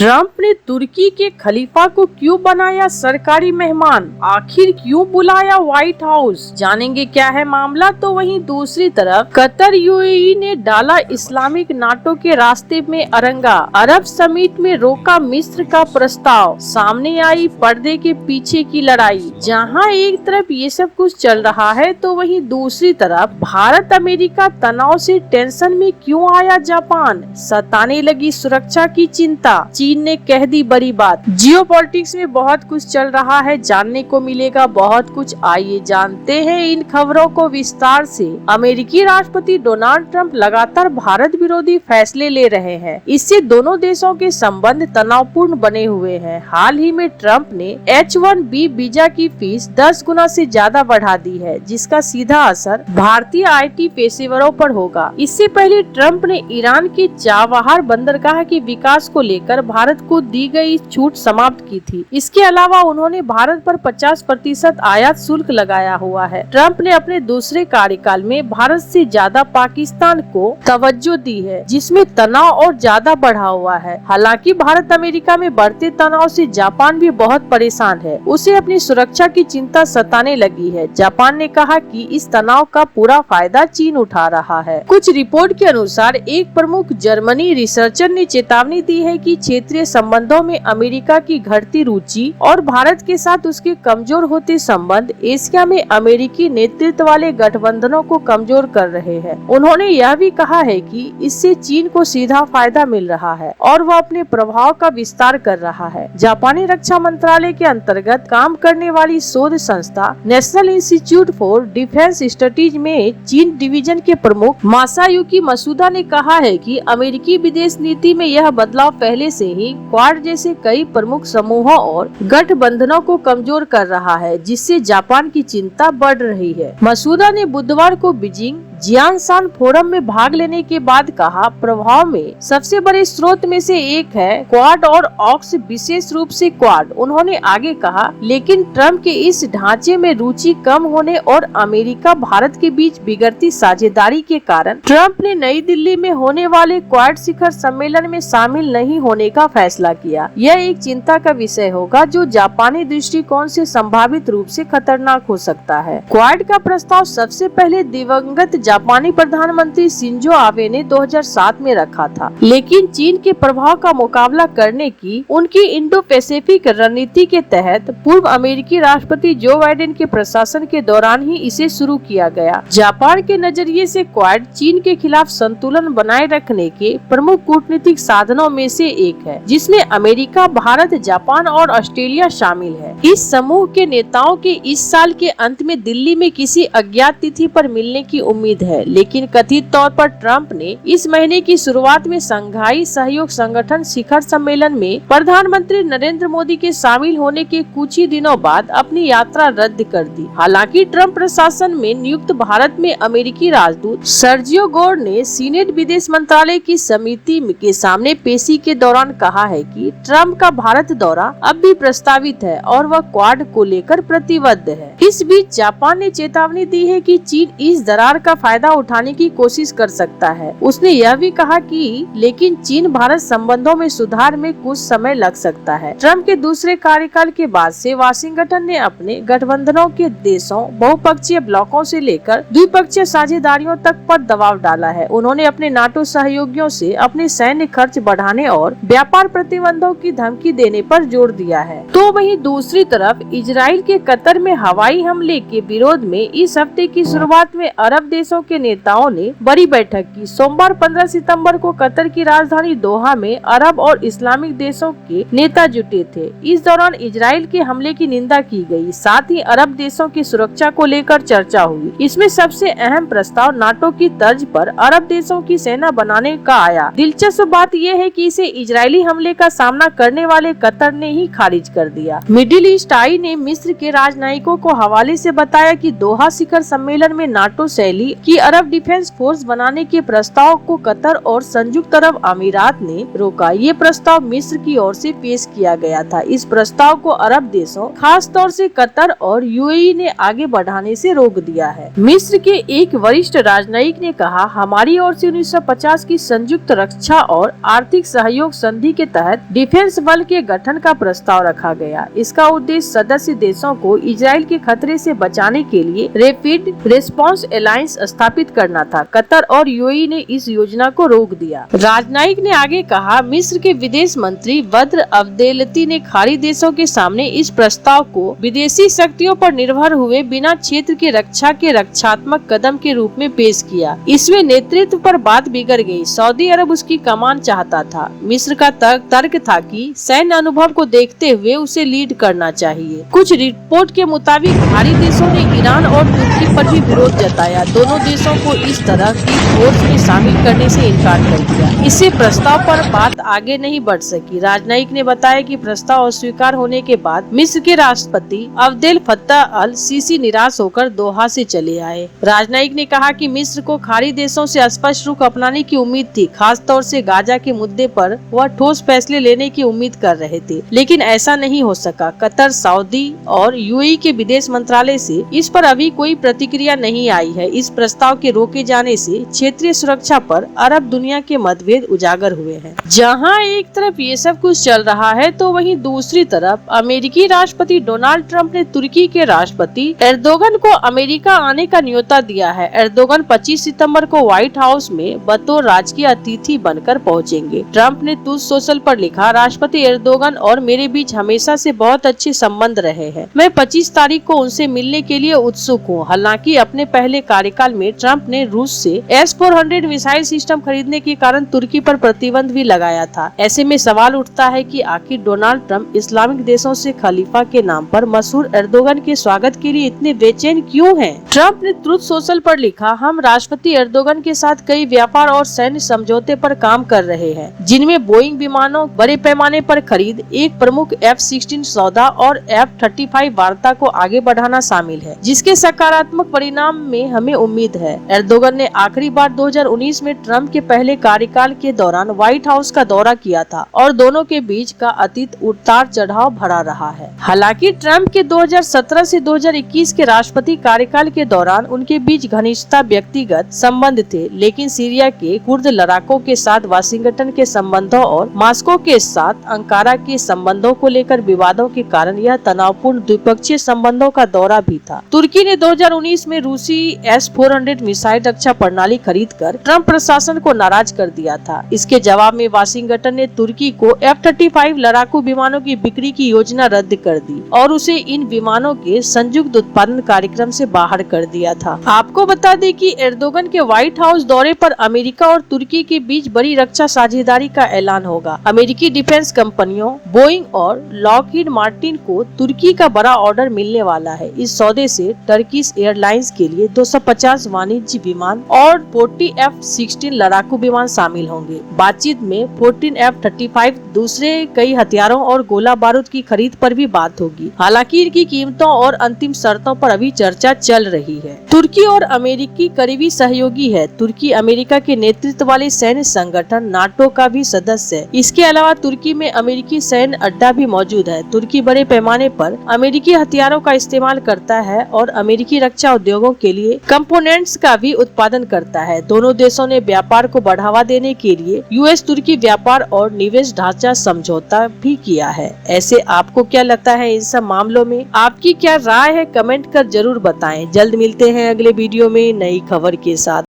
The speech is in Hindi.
ट्रंप ने तुर्की के खलीफा को क्यों बनाया सरकारी मेहमान, आखिर क्यों बुलाया व्हाइट हाउस, जानेंगे क्या है मामला। तो वहीं दूसरी तरफ कतर यूएई ने डाला इस्लामिक नाटो के रास्ते में अरंगा, अरब समिट में रोका मिस्र का प्रस्ताव, सामने आई पर्दे के पीछे की लड़ाई। जहां एक तरफ ये सब कुछ चल रहा है तो वहीं दूसरी तरफ भारत अमेरिका तनाव से टेंशन में क्यों आया जापान, सताने लगी सुरक्षा की चिंता, चीन ने कह दी बड़ी बात। जियोपॉलिटिक्स में बहुत कुछ चल रहा है, जानने को मिलेगा बहुत कुछ। आइए जानते हैं इन खबरों को विस्तार से। अमेरिकी राष्ट्रपति डोनाल्ड ट्रंप लगातार भारत विरोधी फैसले ले रहे हैं, इससे दोनों देशों के संबंध तनावपूर्ण बने हुए हैं। हाल ही में ट्रंप ने H-1B वीजा की फीस 10 गुना से ज्यादा बढ़ा दी है, जिसका सीधा असर भारतीय IT पेशेवरों पर होगा। इससे पहले ट्रंप ने ईरान के चाबहार बंदरगाह के विकास को लेकर भारत को दी गई छूट समाप्त की थी। इसके अलावा उन्होंने भारत पर 50% आयात शुल्क लगाया हुआ है। ट्रंप ने अपने दूसरे कार्यकाल में भारत से ज्यादा पाकिस्तान को तवज्जो दी है, जिसमें तनाव और ज्यादा बढ़ा हुआ है। हालांकि भारत अमेरिका में बढ़ते तनाव से जापान भी बहुत परेशान है, उसे अपनी सुरक्षा की चिंता सताने लगी है। जापान ने कहा कि इस तनाव का पूरा फायदा चीन उठा रहा है। कुछ रिपोर्ट के अनुसार एक प्रमुख जर्मनी रिसर्चर ने चेतावनी दी है कि क्षेत्रीय संबंधों में अमेरिका की घटती रुचि और भारत के साथ उसके कमजोर होते संबंध एशिया में अमेरिकी नेतृत्व वाले गठबंधनों को कमजोर कर रहे हैं। उन्होंने यह भी कहा है कि इससे चीन को सीधा फायदा मिल रहा है और वह अपने प्रभाव का विस्तार कर रहा है। जापानी रक्षा मंत्रालय के अंतर्गत काम करने वाली शोध संस्था national institute for defence studies में चीन डिवीजन के प्रमुख मासायुकी मसूदा ने कहा है कि अमेरिकी विदेश नीति में यह बदलाव पहले से ही क्वाड जैसे कई प्रमुख समूहों और गठबंधनों को कमजोर कर रहा है, जिससे जापान की चिंता बढ़ रही है। मसूदा ने बुधवार को बीजिंग जियांगशान फोरम में भाग लेने के बाद कहा, प्रभाव में सबसे बड़े स्रोत में से एक है क्वाड और ऑक्स, विशेष रूप से क्वाड। उन्होंने आगे कहा, लेकिन ट्रंप के इस ढांचे में रुचि कम होने और अमेरिका भारत के बीच बिगड़ती साझेदारी के कारण ट्रंप ने नई दिल्ली में होने वाले क्वाड शिखर सम्मेलन में शामिल नहीं होने का फैसला किया। यह एक चिंता का विषय होगा जो जापानी दृष्टिकोण से संभावित रूप से खतरनाक हो सकता है। क्वाड का प्रस्ताव सबसे पहले दिवंगत जापानी प्रधानमंत्री शिंजो आबे ने 2007 में रखा था, लेकिन चीन के प्रभाव का मुकाबला करने की उनकी इंडो पैसिफिक रणनीति के तहत पूर्व अमेरिकी राष्ट्रपति जो बाइडेन के प्रशासन के दौरान ही इसे शुरू किया गया। जापान के नजरिए से क्वाड चीन के खिलाफ संतुलन बनाए रखने के प्रमुख कूटनीतिक साधनों में से एक है, जिसमें अमेरिका, भारत, जापान और ऑस्ट्रेलिया शामिल है। इस समूह के नेताओं के इस साल के अंत में दिल्ली में किसी अज्ञात तिथि पर मिलने की उम्मीद है, लेकिन कथित तौर पर ट्रंप ने इस महीने की शुरुआत में शंघाई सहयोग संगठन शिखर सम्मेलन में प्रधानमंत्री नरेंद्र मोदी के शामिल होने के कुछ ही दिनों बाद अपनी यात्रा रद्द कर दी। हालांकि ट्रंप प्रशासन में नियुक्त भारत में अमेरिकी राजदूत सर्जियो गोर ने सीनेट विदेश मंत्रालय की समिति के सामने पेशी के दौरान कहा है कि ट्रंप का भारत दौरा अब भी प्रस्तावित है और वह क्वाड को लेकर प्रतिबद्ध है। इस बीच जापान ने चेतावनी दी है कि चीन इस दरार का फायदा उठाने की कोशिश कर सकता है। उसने यह भी कहा कि लेकिन चीन भारत संबंधों में सुधार में कुछ समय लग सकता है। ट्रंप के दूसरे कार्यकाल के बाद से वाशिंगटन ने अपने गठबंधनों के देशों, बहुपक्षीय ब्लॉकों से लेकर द्विपक्षीय साझेदारियों तक पर दबाव डाला है। उन्होंने अपने नाटो सहयोगियों से अपने सैन्य खर्च बढ़ाने और व्यापार प्रतिबंधों की धमकी देने पर जोर दिया है। तो वहीं दूसरी तरफ इजराइल के कतर में हवाई हमले के विरोध में इस हफ्ते की शुरुआत में अरब देशों के नेताओं ने बड़ी बैठक की। सोमवार 15 सितंबर को कतर की राजधानी दोहा में अरब और इस्लामिक देशों के नेता जुटे थे। इस दौरान इजराइल के हमले की निंदा की गई, साथ ही अरब देशों की सुरक्षा को लेकर चर्चा हुई। इसमें सबसे अहम प्रस्ताव नाटो की तर्ज पर अरब देशों की सेना बनाने का आया। दिलचस्प बात यह है कि इसे इजरायली हमले का सामना करने वाले कतर ने ही खारिज कर दिया। मिडिल ईस्ट आई ने मिस्र के राजनयिकों को हवाले से बताया कि दोहा शिखर सम्मेलन में नाटो शैली की तुर्की अरब डिफेंस फोर्स बनाने के प्रस्ताव को कतर और संयुक्त अरब अमीरात ने रोका। ये प्रस्ताव मिस्र की ओर से पेश किया गया था। इस प्रस्ताव को अरब देशों, खास तौर से कतर और यूएई ने आगे बढ़ाने से रोक दिया है। मिस्र के एक वरिष्ठ राजनयिक ने कहा, हमारी ओर से 1950 की संयुक्त रक्षा और आर्थिक सहयोग संधि के तहत डिफेंस बल के गठन का प्रस्ताव रखा गया। इसका उद्देश्य सदस्य देशों को इजराइल के खतरे से बचाने के लिए रैपिड रिस्पांस अलायंस स्थापित करना था। कतर और यूएई ने इस योजना को रोक दिया। राजनयिक ने आगे कहा, मिस्र के विदेश मंत्री बद्र अब्देलती ने खाड़ी देशों के सामने इस प्रस्ताव को विदेशी शक्तियों पर निर्भर हुए बिना क्षेत्र के रक्षा के रक्षात्मक कदम के रूप में पेश किया। इसमें नेतृत्व पर बात बिगड़ गई। सऊदी अरब उसकी कमान चाहता था। मिस्र का तर्क था कि सैन्य अनुभव को देखते हुए उसे लीड करना चाहिए। कुछ रिपोर्ट के मुताबिक खाड़ी देशों ने ईरान और तुर्की पर भी विरोध जताया। दोनों देशों को इस तरह की फोर्स में शामिल करने से इनकार कर दिया। इससे प्रस्ताव पर बात आगे नहीं बढ़ सकी। राजनयिक ने बताया कि प्रस्ताव अस्वीकार होने के बाद मिस्र के राष्ट्रपति अब्देल फत्ताह अल सीसी निराश होकर दोहा से चले आए। राजनयिक ने कहा कि मिस्र को खाड़ी देशों से स्पष्ट रुख अपनाने की उम्मीद थी, खास तौर से गाजा के मुद्दे पर वह ठोस फैसले लेने की उम्मीद कर रहे थे, लेकिन ऐसा नहीं हो सका। कतर, सऊदी और यूएई के विदेश मंत्रालय से इस पर अभी कोई प्रतिक्रिया नहीं आई है। इस प्रस्ताव के रोके जाने से क्षेत्रीय सुरक्षा पर अरब दुनिया के मतभेद उजागर हुए हैं। जहां एक तरफ ये सब कुछ चल रहा है तो वहीं दूसरी तरफ अमेरिकी राष्ट्रपति डोनाल्ड ट्रंप ने तुर्की के राष्ट्रपति एर्दोगन को अमेरिका आने का न्योता दिया है। एर्दोगन 25 सितंबर को व्हाइट हाउस में बतौर राजकीय अतिथि बनकर पहुंचेंगे। ट्रंप ने ट्रूथ सोशल पर लिखा, राष्ट्रपति एर्दोगन और मेरे बीच हमेशा से बहुत अच्छे संबंध रहे हैं। मैं 25 तारीख को उनसे मिलने के लिए उत्सुक हूँ। हालांकि अपने पहले कार्यकाल में ट्रंप ने रूस से S-400 मिसाइल सिस्टम खरीदने के कारण तुर्की पर प्रतिबंध भी लगाया था। ऐसे में सवाल उठता है कि आखिर डोनाल्ड ट्रंप इस्लामिक देशों से खलीफा के नाम पर मशहूर एर्दोगन के स्वागत के लिए इतने बेचैन क्यों हैं? ट्रंप ने ट्रूथ सोशल पर लिखा, हम राष्ट्रपति एर्दोगन के साथ कई व्यापार और सैन्य समझौते पर काम कर रहे हैं, जिनमें बोइंग विमानों बड़े पैमाने पर खरीद, एक प्रमुख F-16 सौदा और F-35 वार्ता को आगे बढ़ाना शामिल है, जिसके सकारात्मक परिणाम में हमें उम्मीद है। एर्दोगन ने आखिरी बार 2019 में ट्रंप के पहले कार्यकाल के दौरान व्हाइट हाउस का दौरा किया था और दोनों के बीच का अतीत उतार चढ़ाव भरा रहा है। हालांकि ट्रंप के 2017 से 2021 के राष्ट्रपति कार्यकाल के दौरान उनके बीच घनिष्ठता व्यक्तिगत संबंध थे, लेकिन सीरिया के कुर्द लड़ाकों के साथ वाशिंगटन के संबंधों और मॉस्को के साथ अंकारा के संबंधों को लेकर विवादों के कारण यह तनावपूर्ण द्विपक्षीय संबंधों का दौरा भी था। तुर्की ने 2019 में रूसी S-400 मिसाइल रक्षा प्रणाली खरीदकर ट्रंप प्रशासन को नाराज कर दिया था। इसके जवाब में वाशिंगटन ने तुर्की को F-35 लड़ाकू विमानों की बिक्री की योजना रद्द कर दी और उसे इन विमानों के संयुक्त उत्पादन कार्यक्रम से बाहर कर दिया था। आपको बता दें कि एर्दोगन के व्हाइट हाउस दौरे पर अमेरिका और तुर्की के बीच बड़ी रक्षा साझेदारी का ऐलान होगा। अमेरिकी डिफेंस कंपनियों बोइंग और लॉकहीड मार्टिन को तुर्की का बड़ा ऑर्डर मिलने वाला है। इस सौदे से टर्किश एयरलाइंस के लिए 250 वाणिज्य विमान और 40 F-16 लड़ाकू विमान शामिल होंगे। बातचीत में 14 F-35 दूसरे कई हथियारों और गोला बारूद की खरीद पर भी बात होगी। हालांकि इनकी कीमतों और अंतिम शर्तों पर अभी चर्चा चल रही है। तुर्की और अमेरिकी करीबी सहयोगी है। तुर्की अमेरिका के नेतृत्व वाले सैन्य संगठन नाटो का भी सदस्य है। इसके अलावा तुर्की में अमेरिकी सैन्य अड्डा भी मौजूद है। तुर्की बड़े पैमाने पर अमेरिकी हथियारों का इस्तेमाल करता है और अमेरिकी रक्षा उद्योगों के लिए कंपोनेंट्स का भी उत्पादन करता है। दोनों देशों ने व्यापार को बढ़ावा देने के लिए US तुर्की व्यापार और निवेश ढांचा समझौता भी किया है। ऐसे आपको क्या लगता है इन सब मामलों में? आपकी क्या राय है? कमेंट कर जरूर बताएं। जल्द मिलते हैं अगले वीडियो में नई खबर के साथ।